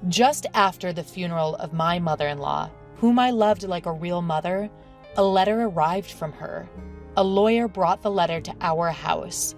Just after the funeral of my mother-in-law, whom I loved like a real mother, a letter arrived from her. A lawyer brought the letter to our house.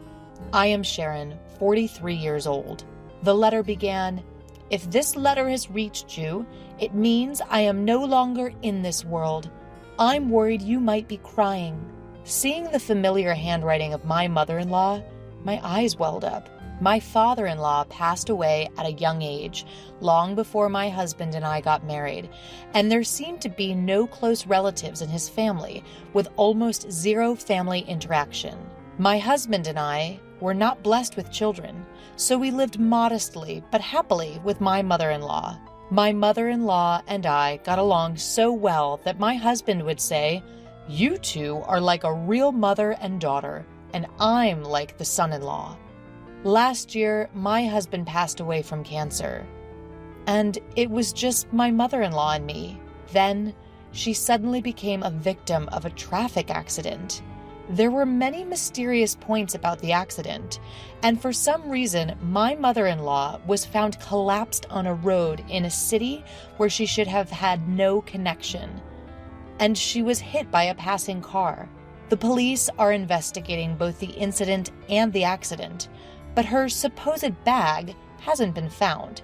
I am Sharon, 43 years old. The letter began, "If this letter has reached you, it means I am no longer in this world. I'm worried you might be crying." Seeing the familiar handwriting of my mother-in-law, my eyes welled up. My father-in-law passed away at a young age, long before my husband and I got married, and there seemed to be no close relatives in his family, with almost zero family interaction. My husband and I were not blessed with children, so we lived modestly but happily with my mother-in-law. My mother-in-law and I got along so well that my husband would say, "You two are like a real mother and daughter, and I'm like the son-in-law." Last year, my husband passed away from cancer, and it was just my mother-in-law and me. Then, she suddenly became a victim of a traffic accident. There were many mysterious points about the accident, and for some reason, my mother-in-law was found collapsed on a road in a city where she should have had no connection, and she was hit by a passing car. The police are investigating both the incident and the accident, but her supposed bag hasn't been found.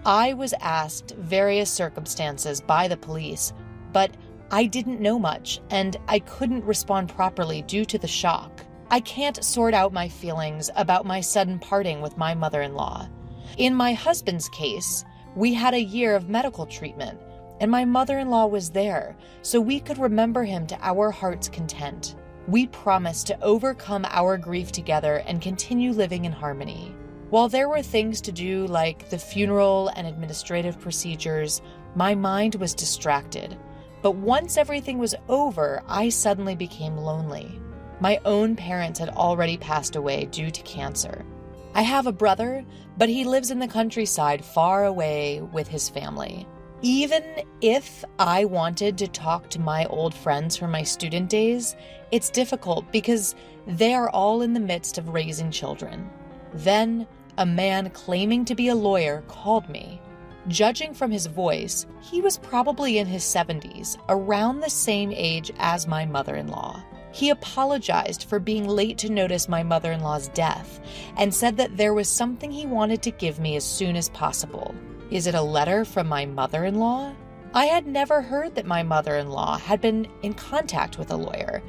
I was asked various circumstances by the police, but I didn't know much, and I couldn't respond properly due to the shock. I can't sort out my feelings about my sudden parting with my mother-in-law. In my husband's case, we had a year of medical treatment, and my mother-in-law was there, so we could remember him to our heart's content. We promised to overcome our grief together and continue living in harmony. While there were things to do like the funeral and administrative procedures, my mind was distracted. But once everything was over, I suddenly became lonely. My own parents had already passed away due to cancer. I have a brother, but he lives in the countryside far away with his family. Even if I wanted to talk to my old friends from my student days, it's difficult because they are all in the midst of raising children. Then, a man claiming to be a lawyer called me. Judging from his voice, he was probably in his 70s, around the same age as my mother-in-law. He apologized for being late to notice my mother-in-law's death and said that there was something he wanted to give me as soon as possible. Is it a letter from my mother-in-law? I had never heard that my mother-in-law had been in contact with a lawyer,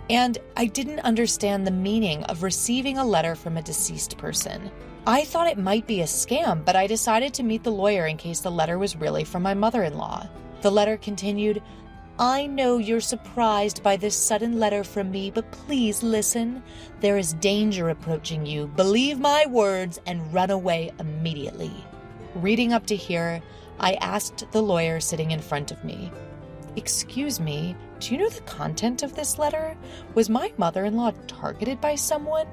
and I didn't understand the meaning of receiving a letter from a deceased person. I thought it might be a scam, but I decided to meet the lawyer in case the letter was really from my mother-in-law. The letter continued, "I know you're surprised by this sudden letter from me, but please listen. There is danger approaching you. Believe my words and run away immediately." Reading up to here, I asked the lawyer sitting in front of me, "Excuse me, do you know the content of this letter? Was my mother-in-law targeted by someone?"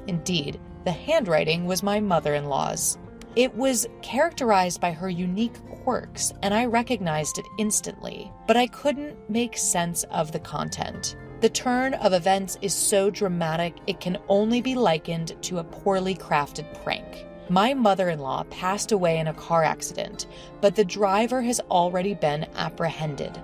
Indeed, the handwriting was my mother-in-law's. It was characterized by her unique quirks, and I recognized it instantly, but I couldn't make sense of the content. The turn of events is so dramatic it can only be likened to a poorly crafted prank. My mother-in-law passed away in a car accident, but the driver has already been apprehended.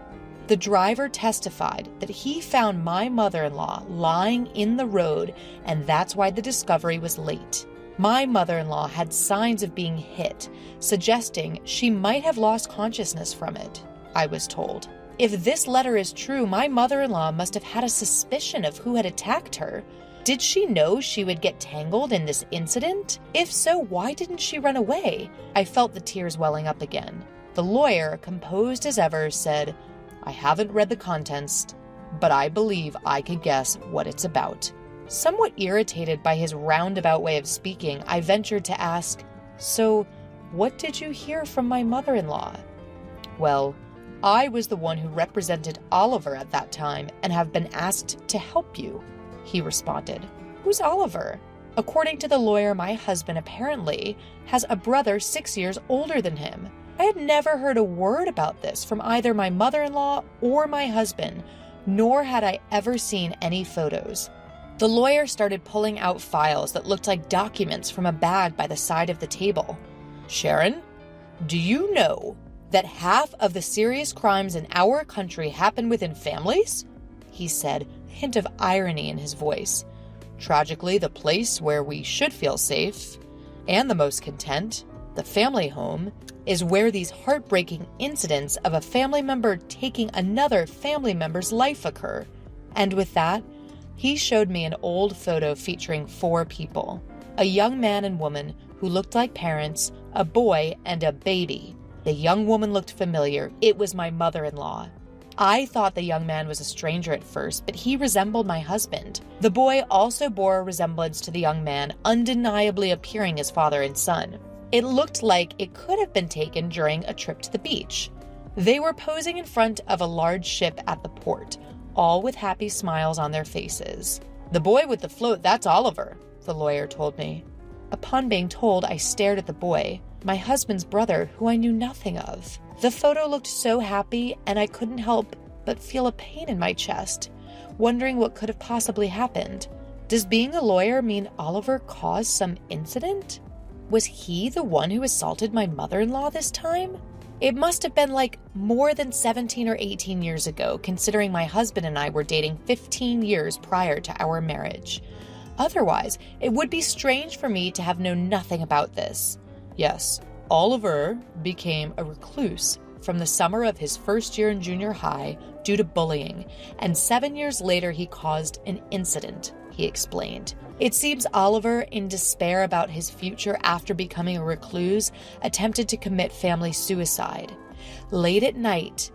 The driver testified that he found my mother-in-law lying in the road, and that's why the discovery was late. My mother-in-law had signs of being hit, suggesting she might have lost consciousness from it, I was told. If this letter is true, my mother-in-law must have had a suspicion of who had attacked her. Did she know she would get tangled in this incident? If so, why didn't she run away? I felt the tears welling up again. The lawyer, composed as ever, said, "I haven't read the contents, but I believe I could guess what it's about." Somewhat irritated by his roundabout way of speaking, I ventured to ask, "So, what did you hear from my mother-in-law?" "Well, I was the one who represented Oliver at that time and have been asked to help you," he responded. "Who's Oliver?" According to the lawyer, my husband apparently has a brother 6 years older than him. I had never heard a word about this from either my mother-in-law or my husband, nor had I ever seen any photos. The lawyer started pulling out files that looked like documents from a bag by the side of the table. "Sharon, "Do you know that half of the serious crimes in our country happen within families?" he said, a hint of irony in his voice. "Tragically, the place where we should feel safe and the most content, the family home, is where these heartbreaking incidents of a family member taking another family member's life occur." And with that, he showed me an old photo featuring 4 people: a young man and woman who looked like parents, a boy, and a baby. The young woman looked familiar. It was my mother-in-law. I thought the young man was a stranger at first, but he resembled my husband. The boy also bore a resemblance to the young man, undeniably appearing as father and son. It looked like it could have been taken during a trip to the beach. They were posing in front of a large ship at the port, all with happy smiles on their faces. "The boy with the float, that's Oliver," the lawyer told me. Upon being told, I stared at the boy, my husband's brother, who I knew nothing of. The photo looked so happy, and I couldn't help but feel a pain in my chest, wondering what could have possibly happened. Does being a lawyer mean Oliver caused some incident? Was he the one who assaulted my mother-in-law this time? It must have been like more than 17 or 18 years ago, considering my husband and I were dating 15 years prior to our marriage. Otherwise, it would be strange for me to have known nothing about this. Yes, Oliver became a recluse from the summer of his first year in junior high due to bullying, and 7 years later he caused an incident, he explained. It seems Oliver, in despair about his future after becoming a recluse, attempted to commit family suicide. Late at night,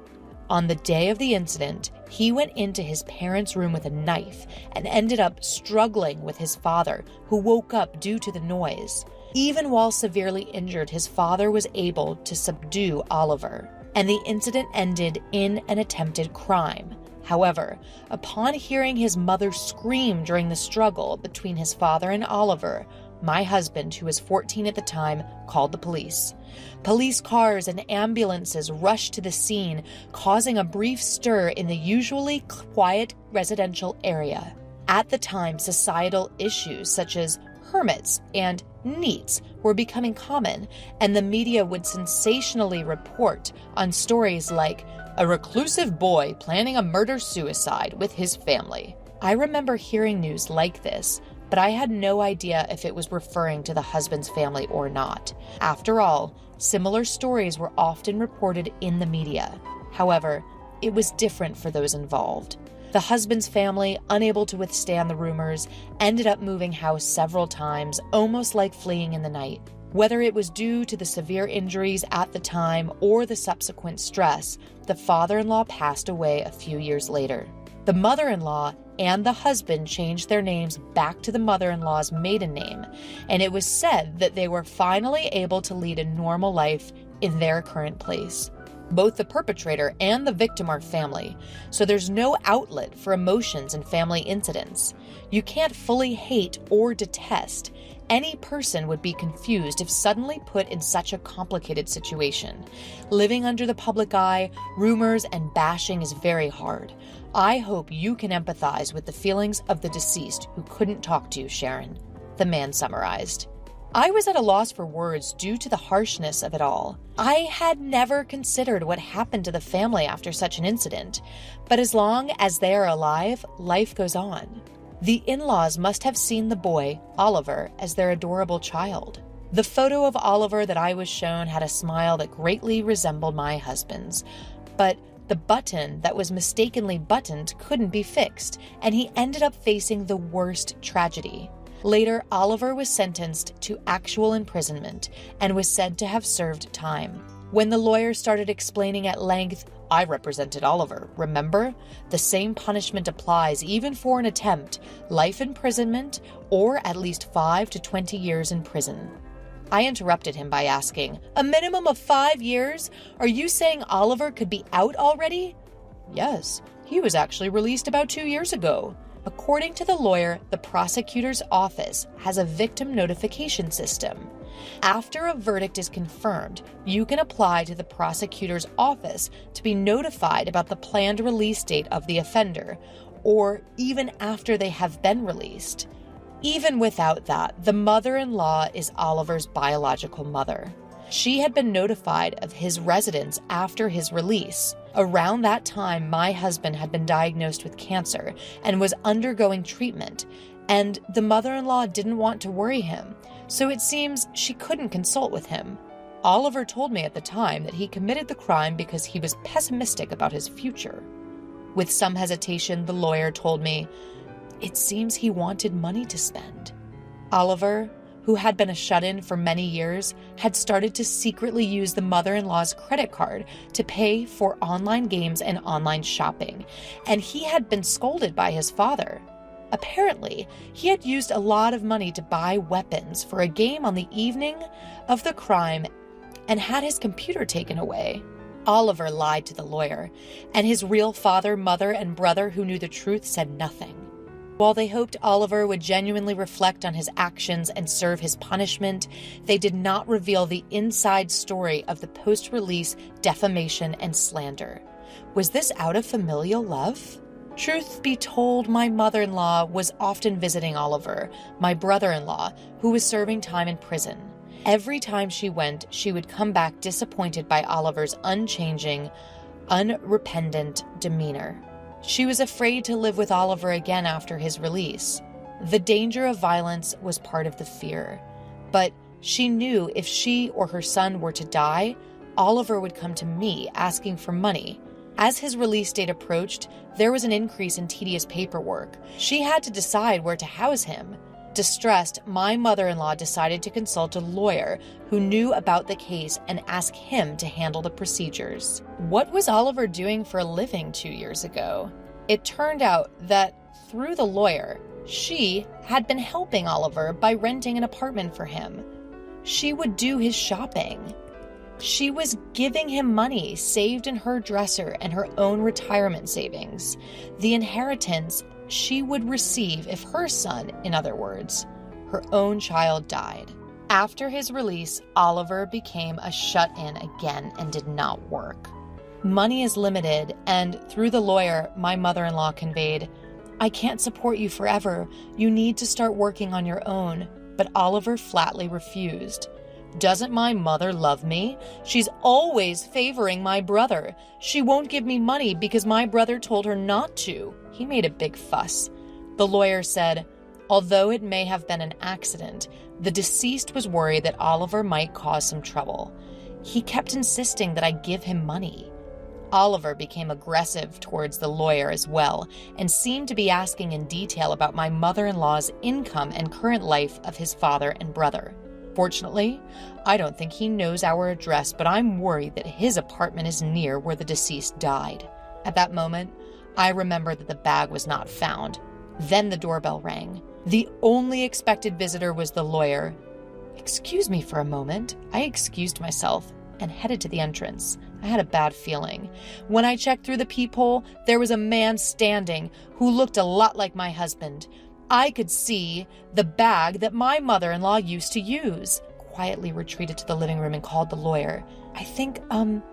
on the day of the incident, he went into his parents' room with a knife and ended up struggling with his father, who woke up due to the noise. Even while severely injured, his father was able to subdue Oliver, and the incident ended in an attempted crime. However, upon hearing his mother scream during the struggle between his father and Oliver, my husband, who was 14 at the time, called the police. Police cars and ambulances rushed to the scene, causing a brief stir in the usually quiet residential area. At the time, societal issues such as hermits and NEETs were becoming common, and the media would sensationally report on stories like a reclusive boy planning a murder-suicide with his family. I remember hearing news like this, but I had no idea if it was referring to the husband's family or not. After all, similar stories were often reported in the media. However, it was different for those involved. The husband's family, unable to withstand the rumors, ended up moving house several times, almost like fleeing in the night. Whether it was due to the severe injuries at the time or the subsequent stress, the father-in-law passed away a few years later. The mother-in-law and the husband changed their names back to the mother-in-law's maiden name, and it was said that they were finally able to lead a normal life in their current place. Both the perpetrator and the victim are family, so there's no outlet for emotions in family incidents. You can't fully hate or detest. Any person would be confused if suddenly put in such a complicated situation. Living under the public eye, rumors, and bashing is very hard. I hope you can empathize with the feelings of the deceased who couldn't talk to you, Sharon, the man summarized. I was at a loss for words due to the harshness of it all. I had never considered what happened to the family after such an incident, but as long as they are alive, life goes on. The in-laws must have seen the boy, Oliver, as their adorable child. The photo of Oliver that I was shown had a smile that greatly resembled my husband's, but the button that was mistakenly buttoned couldn't be fixed, and he ended up facing the worst tragedy. Later, Oliver was sentenced to actual imprisonment and was said to have served time. When the lawyer started explaining at length, "I represented Oliver, remember? The same punishment applies even for an attempt, life imprisonment, or at least 5 to 20 years in prison." I interrupted him by asking, "A minimum of 5 years? Are you saying Oliver could be out already?" "Yes, he was actually released about 2 years ago." According to the lawyer, the prosecutor's office has a victim notification system. After a verdict is confirmed, you can apply to the prosecutor's office to be notified about the planned release date of the offender, or even after they have been released. Even without that, the mother-in-law is Oliver's biological mother. She had been notified of his residence after his release. Around that time, my husband had been diagnosed with cancer and was undergoing treatment, and the mother-in-law didn't want to worry him, so it seems she couldn't consult with him. Oliver told me at the time that he committed the crime because he was pessimistic about his future. With some hesitation, the lawyer told me, it seems he wanted money to spend. Oliver, who had been a shut-in for many years, had started to secretly use the mother-in-law's credit card to pay for online games and online shopping, and he had been scolded by his father. Apparently, he had used a lot of money to buy weapons for a game on the evening of the crime and had his computer taken away. Oliver lied to the lawyer, and his real father, mother, and brother who knew the truth said nothing. While they hoped Oliver would genuinely reflect on his actions and serve his punishment, they did not reveal the inside story of the post-release defamation and slander. Was this out of familial love? Truth be told, my mother-in-law was often visiting Oliver, my brother-in-law, who was serving time in prison. Every time she went, she would come back disappointed by Oliver's unchanging, unrepentant demeanor. She was afraid to live with Oliver again after his release. The danger of violence was part of the fear, but she knew if she or her son were to die, Oliver would come to me asking for money. As his release date approached, there was an increase in tedious paperwork. She had to decide where to house him. Distressed, my mother-in-law decided to consult a lawyer who knew about the case and ask him to handle the procedures. What was Oliver doing for a living 2 years ago? It turned out that through the lawyer, she had been helping Oliver by renting an apartment for him. She would do his shopping. She was giving him money saved in her dresser and her own retirement savings. The inheritance she would receive if her son, in other words, her own child, died. After his release, Oliver became a shut-in again and did not work. Money is limited, and through the lawyer, my mother-in-law conveyed, I can't support you forever. You need to start working on your own. But Oliver flatly refused. Doesn't my mother love me? She's always favoring my brother. She won't give me money because my brother told her not to. He made a big fuss. The lawyer said, although it may have been an accident, the deceased was worried that Oliver might cause some trouble. He kept insisting that I give him money. Oliver became aggressive towards the lawyer as well and seemed to be asking in detail about my mother-in-law's income and current life of his father and brother. Fortunately, I don't think he knows our address, but I'm worried that his apartment is near where the deceased died. At that moment, I remember that the bag was not found. Then the doorbell rang. The only expected visitor was the lawyer. Excuse me for a moment. I excused myself and headed to the entrance. I had a bad feeling. When I checked through the peephole, there was a man standing who looked a lot like my husband. I could see the bag that my mother-in-law used to use. Quietly retreated to the living room and called the lawyer. I think,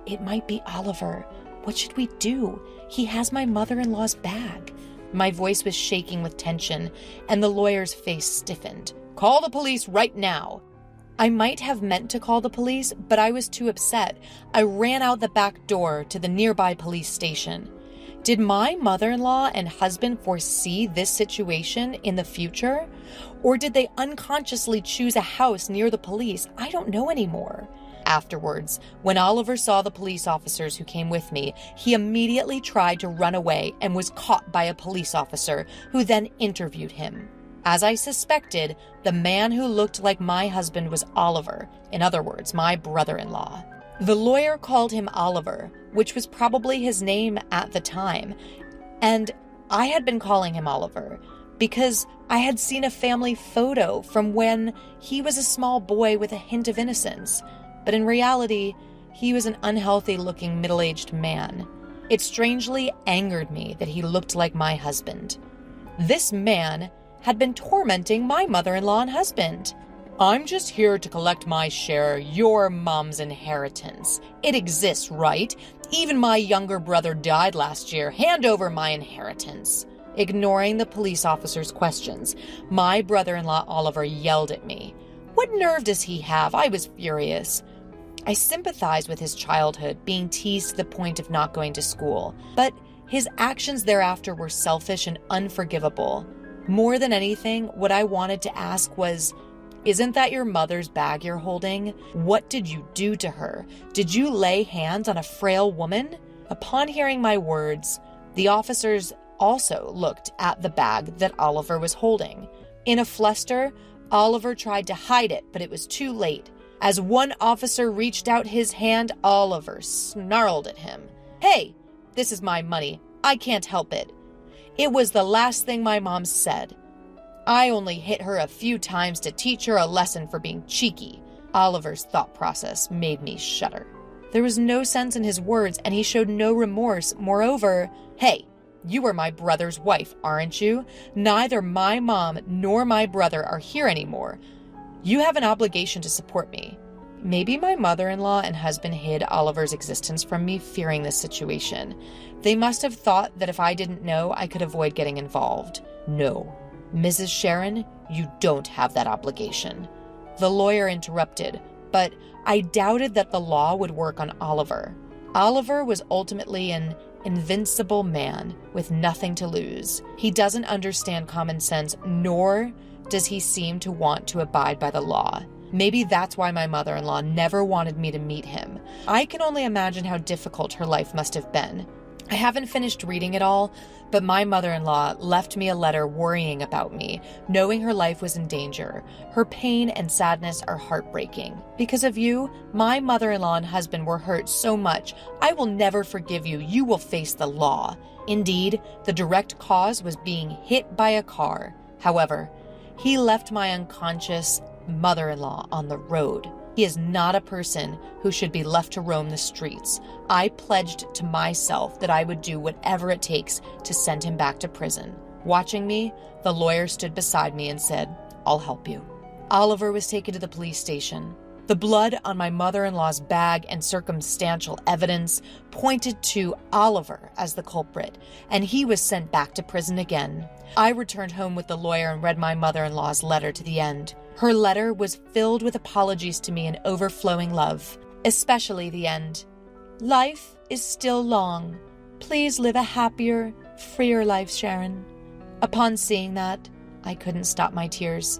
it might be Oliver. What should we do? He has my mother-in-law's bag. My voice was shaking with tension, and the lawyer's face stiffened. Call the police right now. I might have meant to call the police, but I was too upset. I ran out the back door to the nearby police station. Did my mother-in-law and husband foresee this situation in the future? Or did they unconsciously choose a house near the police? I don't know anymore. Afterwards, when Oliver saw the police officers who came with me, he immediately tried to run away and was caught by a police officer who then interviewed him. As I suspected, the man who looked like my husband was Oliver, in other words, my brother-in-law. The lawyer called him Oliver, which was probably his name at the time, and I had been calling him Oliver because I had seen a family photo from when he was a small boy with a hint of innocence, but in reality, he was an unhealthy-looking middle-aged man. It strangely angered me that he looked like my husband. This man had been tormenting my mother-in-law and husband. I'm just here to collect my share, your mom's inheritance. It exists, right? Even my younger brother died last year. Hand over my inheritance. Ignoring the police officer's questions, my brother-in-law Oliver yelled at me. What nerve does he have? I was furious. I sympathize with his childhood, being teased to the point of not going to school, but his actions thereafter were selfish and unforgivable. More than anything, what I wanted to ask was, isn't that your mother's bag you're holding? What did you do to her? Did you lay hands on a frail woman? Upon hearing my words, the officers also looked at the bag that Oliver was holding. In a fluster, Oliver tried to hide it, but it was too late. As one officer reached out his hand, Oliver snarled at him. "Hey, this is my money. I can't help it." It was the last thing my mom said. I only hit her a few times to teach her a lesson for being cheeky. Oliver's thought process made me shudder. There was no sense in his words, and he showed no remorse. Moreover, hey, you are my brother's wife, aren't you? Neither my mom nor my brother are here anymore. You have an obligation to support me. Maybe my mother-in-law and husband hid Oliver's existence from me, fearing this situation. They must have thought that if I didn't know, I could avoid getting involved. No. Mrs. Sharon, you don't have that obligation. The lawyer interrupted, but I doubted that the law would work on Oliver. Oliver was ultimately an invincible man with nothing to lose. He doesn't understand common sense, nor does he seem to want to abide by the law. Maybe that's why my mother-in-law never wanted me to meet him. I can only imagine how difficult her life must have been. I haven't finished reading it all, but my mother-in-law left me a letter worrying about me, knowing her life was in danger. Her pain and sadness are heartbreaking. Because of you, my mother-in-law and husband were hurt so much. I will never forgive you. You will face the law. Indeed, the direct cause was being hit by a car. However, he left my unconscious mother-in-law on the road. He is not a person who should be left to roam the streets. I pledged to myself that I would do whatever it takes to send him back to prison. Watching me, the lawyer stood beside me and said, "I'll help you." Oliver was taken to the police station. The blood on my mother-in-law's bag and circumstantial evidence pointed to Oliver as the culprit, and he was sent back to prison again. I returned home with the lawyer and read my mother-in-law's letter to the end. Her letter was filled with apologies to me and overflowing love, especially the end. "Life is still long. Please live a happier, freer life, Sharon." Upon seeing that, I couldn't stop my tears.